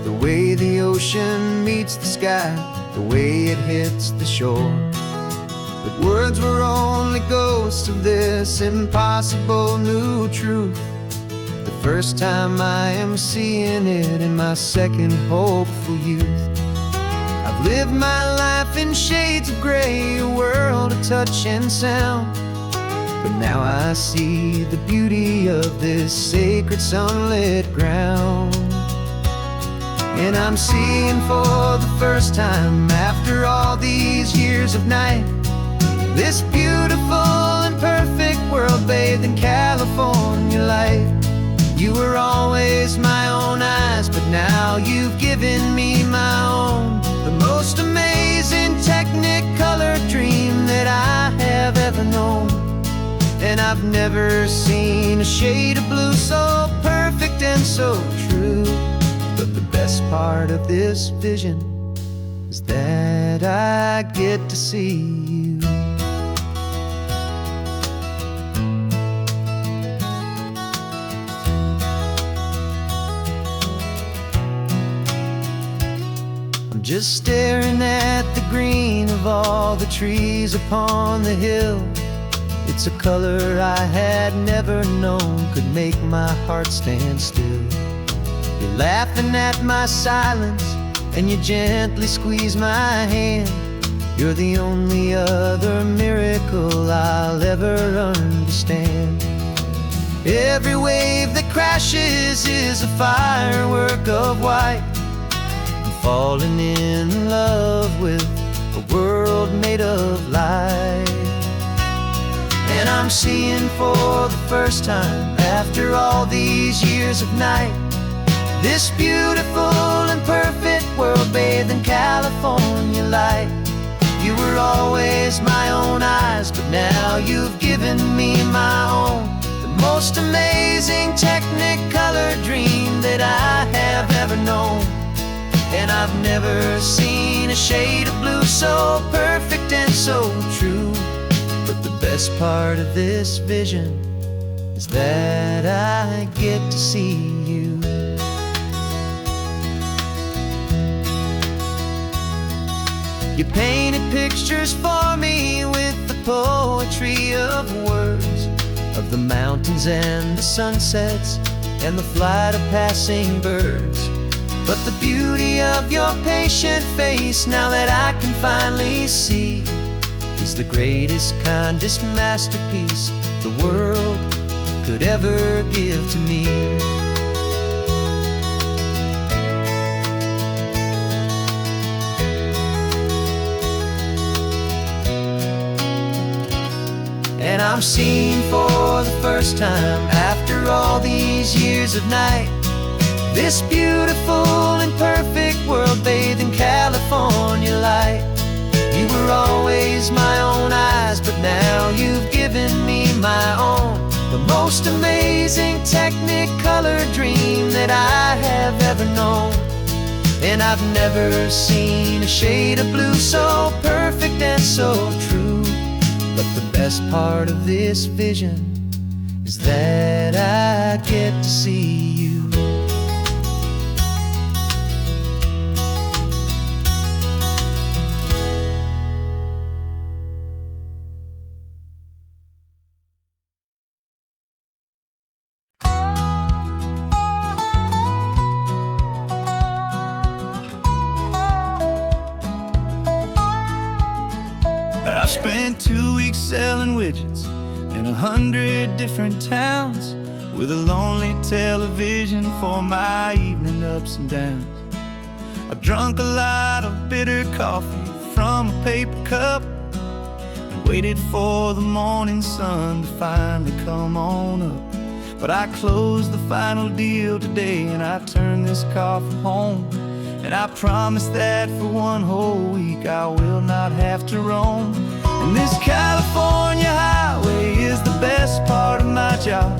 The way the ocean meets the sky, the way it hits the shore. But words were only ghosts of this impossible new truth. The first time I am seeing it in my second hopeful youth. I've lived my life in shades of gray, a world of touch and sound. But now I see the beauty of this sacred sunlit ground. And I'm seeing for the first time, after all these years of night, this beautiful and perfect world bathed in California light. You were always my own eyes, but now you've given me my own. The most amazing technicolor dream that I have ever known. And I've never seen a shade of blue so perfect and so true. But the best part of this vision is that I get to see you. I'm just staring at the green of all the trees upon the hill. It's a color I had never known could make my heart stand still. You're laughing at my silence, and you gently squeeze my hand. You're the only other miracle I'll ever understand. Every wave that crashes is a firework of white. I'm falling in love with a world made of light. And I'm seeing for the first time, after all these years of night, this beautiful and perfect world bathed in California light. You were always my own eyes, but now you've given me my own. The most most amazing technicolor dream that I have ever known. And I've never seen a shade of blue so perfect and so true. But the best part of this vision is that I get to see you. You painted pictures for me with the poetry of words, of the mountains and the sunsets and the flight of passing birds. But the beauty of your patient face, now that I can finally see, is the greatest, kindest masterpiece the world could ever give to me. And I'm seeing for the first time, after all these years of night, this beautiful and perfect world bathed in California light. You were always my own eyes, but now you've given me my own. The most amazing technicolor dream that I have ever known. And I've never seen a shade of blue so perfect and so true. But the best part of this vision is that I get to see you. I spent 2 weeks selling widgets in 100 different towns, with a lonely television for my evening ups and downs. I drank a lot of bitter coffee from a paper cup and waited for the morning sun to finally come on up. But I closed the final deal today and I turned this car from home. And I promise that for one whole week I will not have to roam. And this California highway is the best part of my job.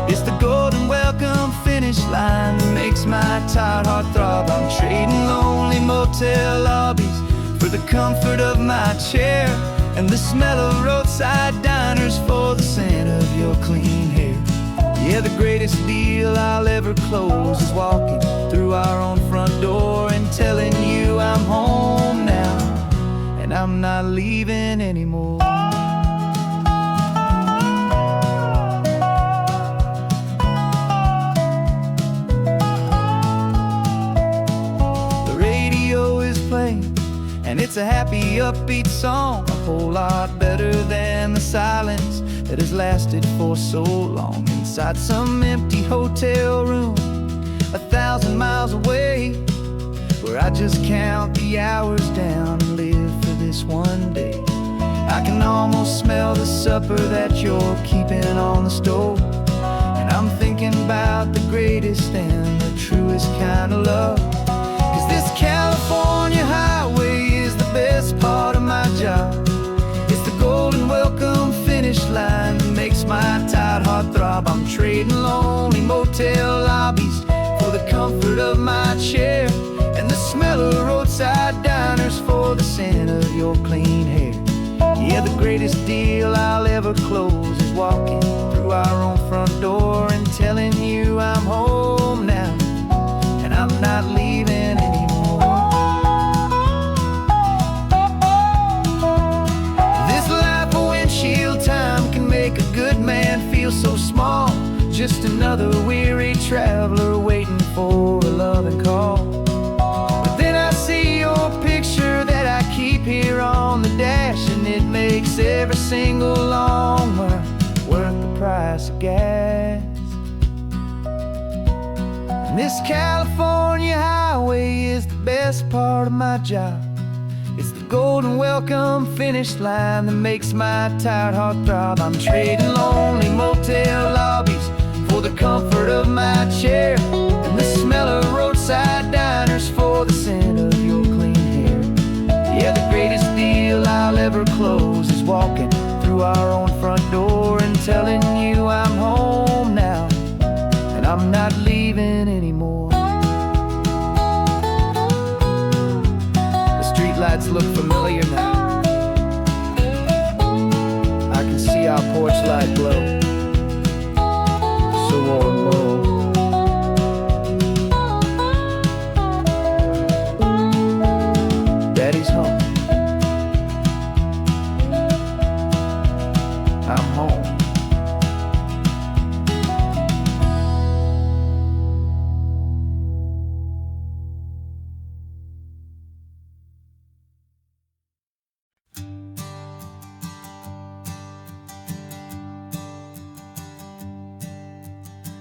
It's the golden welcome finish line that makes my tired heart throb. I'm trading lonely motel lobbies for the comfort of my chair, and the smell of roadside diners for the scent of your clean hair. Yeah, the greatest deal I'll ever close is walking through our own front door and telling you I'm home now, and I'm not leaving anymore. The radio is playing, and it's a happy, upbeat song, a whole lot better than the silence that has lasted for so long inside some empty hotel room 1,000 miles away, where I just count the hours down and live for this one day. I can almost smell the supper that you're keeping on the stove, and I'm thinking about the greatest and the truest kind of love. 'Cause this California highway is the best part of my job. It's the golden welcome finish line that makes my tired heart throb. I'm trading lonely motel lobbies for the comfort of my chair, and the smell of roadside diners for the scent of your clean hair. Yeah, the greatest deal I'll ever close is walking through our own front door and telling you I'm home now, and I'm not leaving anymore. This life of windshield time can make a good man feel so small, just another weary traveler waiting for a loving call. But then I see your picture that I keep here on the dash, and it makes every single long mile worth the price of gas. And this California highway is the best part of my job. It's the golden welcome finish line that makes my tired heart throb. I'm trading lonely motel lobbies for the comfort of my chair, and the smell of roadside diners for the scent of your clean hair. Yeah, the greatest deal I'll ever close is walking through our own front door and telling you I'm home lights look familiar now. I can see our porch light glow, so warm, bold. Daddy's home. I'm home.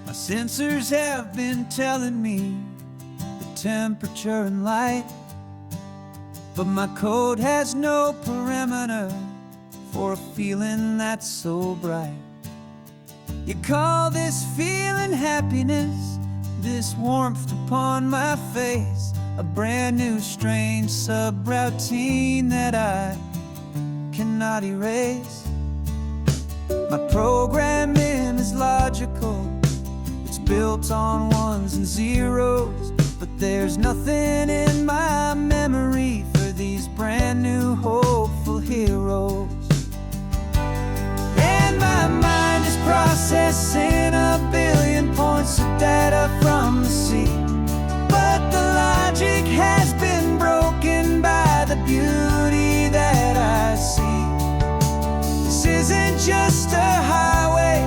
My sensors have been telling me the temperature and light, but my code has no perimeter for a feeling that's so bright. You call this feeling happiness, this warmth upon my face, a brand new strange subroutine that I cannot erase. My programming is logical, it's built on ones and zeros, but there's nothing in my memory for these brand new hopeful heroes. And my mind is processing a billion points of data from the sea, but the logic has been broken by the beauty that I see. This isn't just a highway,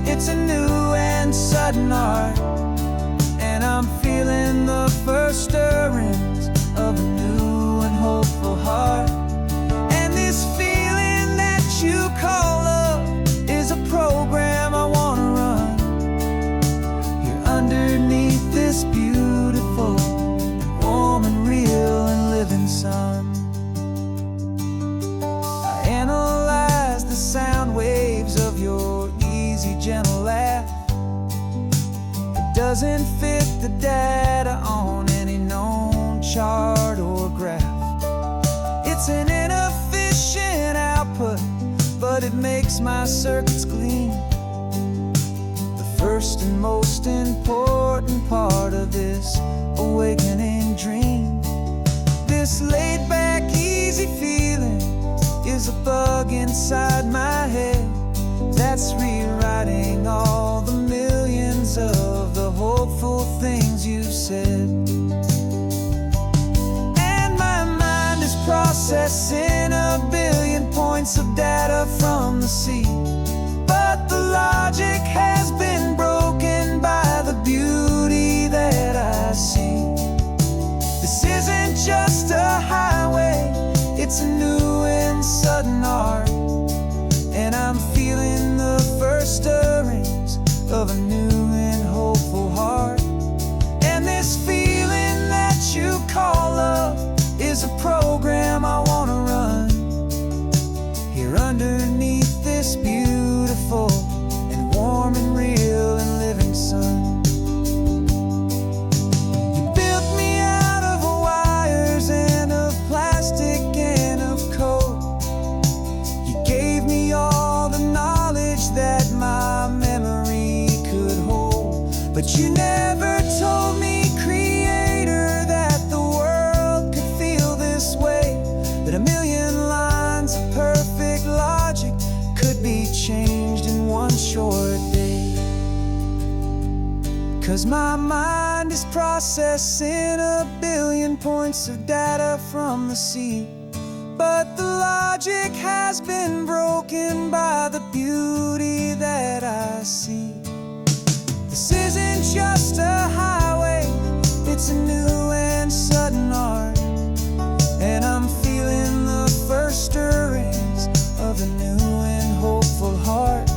it's a new and sudden art, and I'm feeling the first stirrings of a new and hopeful heart. And this feeling that you call love is a program I wanna run here underneath this beautiful, warm and real and living sun. I analyze the sound waves of your easy, gentle laugh. It doesn't fit the data on any known chart or graph. It's an inefficient output, but it makes my circuits clean. The first and most important part of this awakening dream. This laid-back, easy feeling is a bug inside my head that's rewriting all the millions of the hopeful things you've said. And my mind is processing a billion points of data from the sea, but the logic has been broken by the beauty that I see. This isn't just a highway, it's a new and sudden art, and I'm feeling the first stirrings of a new and hopeful heart. And this feeling that you call love is a program I wanna run here underneath this beautiful and warm and real and living sun. You built me out of wires and of plastic and of code. You gave me all the knowledge that my memory could hold, but you never told me, Creator, that the world could feel this way, that a million lines of perfect logic could be changed in one short day. 'Cause my mind is processing a billion points of data from the sea, but the logic has been broken by the beauty that I see. This isn't just a highway, it's a new and sudden art, and I'm feeling the first stirrings of a new and hopeful heart.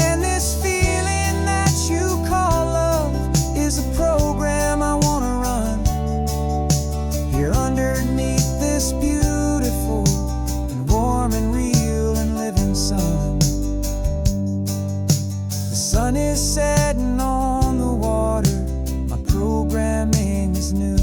And this feeling that you call love is a program I wanna run here underneath this beautiful and warm and real and living sun. The sun is setting on the water, my programming is new.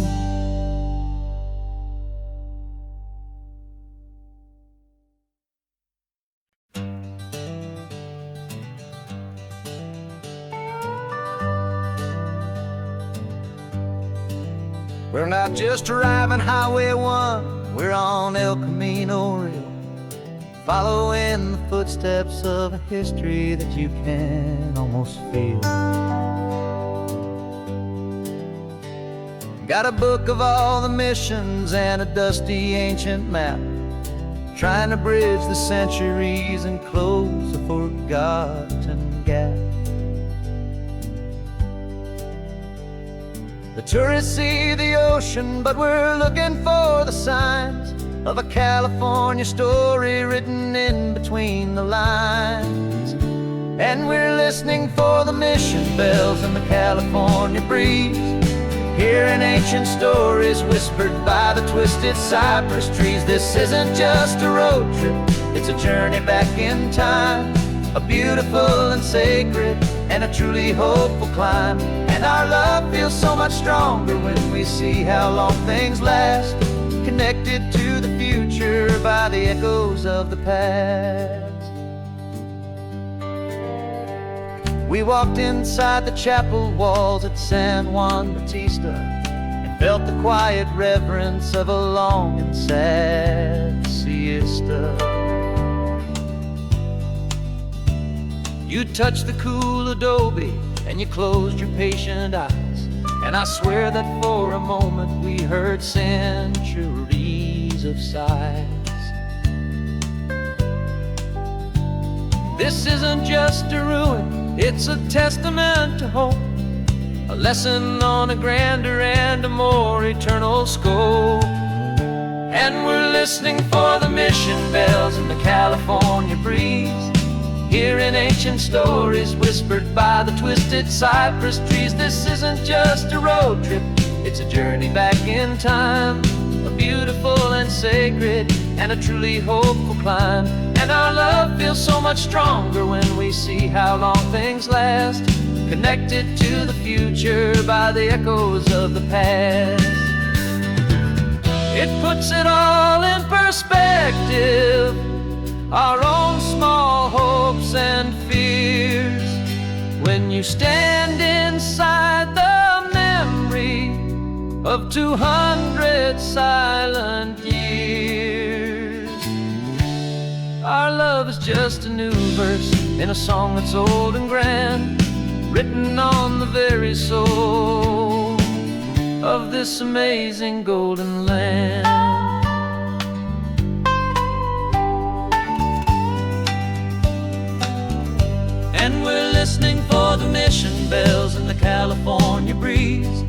We're not just driving Highway 1, We're on El Camino Real, following the footsteps of a history that you can almost feel. Got a book of all the missions and a dusty ancient map, trying to bridge the centuries and close a forgotten gap. The tourists see the ocean, but we're looking for the signs of a California story written in between the lines. And we're listening for the mission bells in the California breeze, hearing ancient stories whispered by the twisted cypress trees. This isn't just a road trip, it's a journey back in time, a beautiful and sacred and a truly hopeful climb. And our love feels so much stronger when we see how long things last, connected to the future by the echoes of the past. We walked inside the chapel walls at San Juan Bautista and felt the quiet reverence of a long and sad siesta. You touched the cool adobe and you closed your patient eyes, and I swear that for a moment we heard centuries of sighs. This isn't just a ruin, it's a testament to hope, a lesson on a grander and a more eternal scope. And we're listening for the mission bells in the California breeze, hearing ancient stories whispered by the twisted cypress trees. This isn't just a road trip, it's a journey back in time, a beautiful and sacred and a truly hopeful climb. And our love feels so much stronger when we see how long things last, connected to the future by the echoes of the past. It puts it all in perspective, our own small hopes and fears, when you stand inside the memory of 200 silent years. Our love is just a new verse in a song that's old and grand, written on the very soul of this amazing golden land. And we're listening for the mission bells in the California breeze,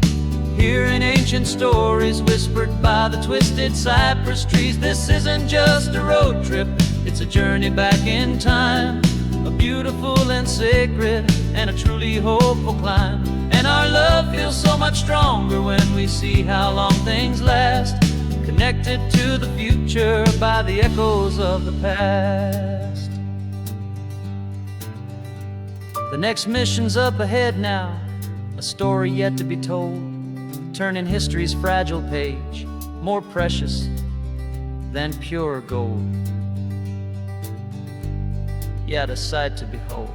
hearing ancient stories whispered by the twisted cypress trees. This isn't just a road trip, it's a journey back in time, a beautiful and sacred and a truly hopeful climb. And our love feels so much stronger when we see how long things last, connected to the future by the echoes of the past. The next mission's up ahead now, a story yet to be told, turning history's fragile page more precious than pure gold. Yet a sight to behold.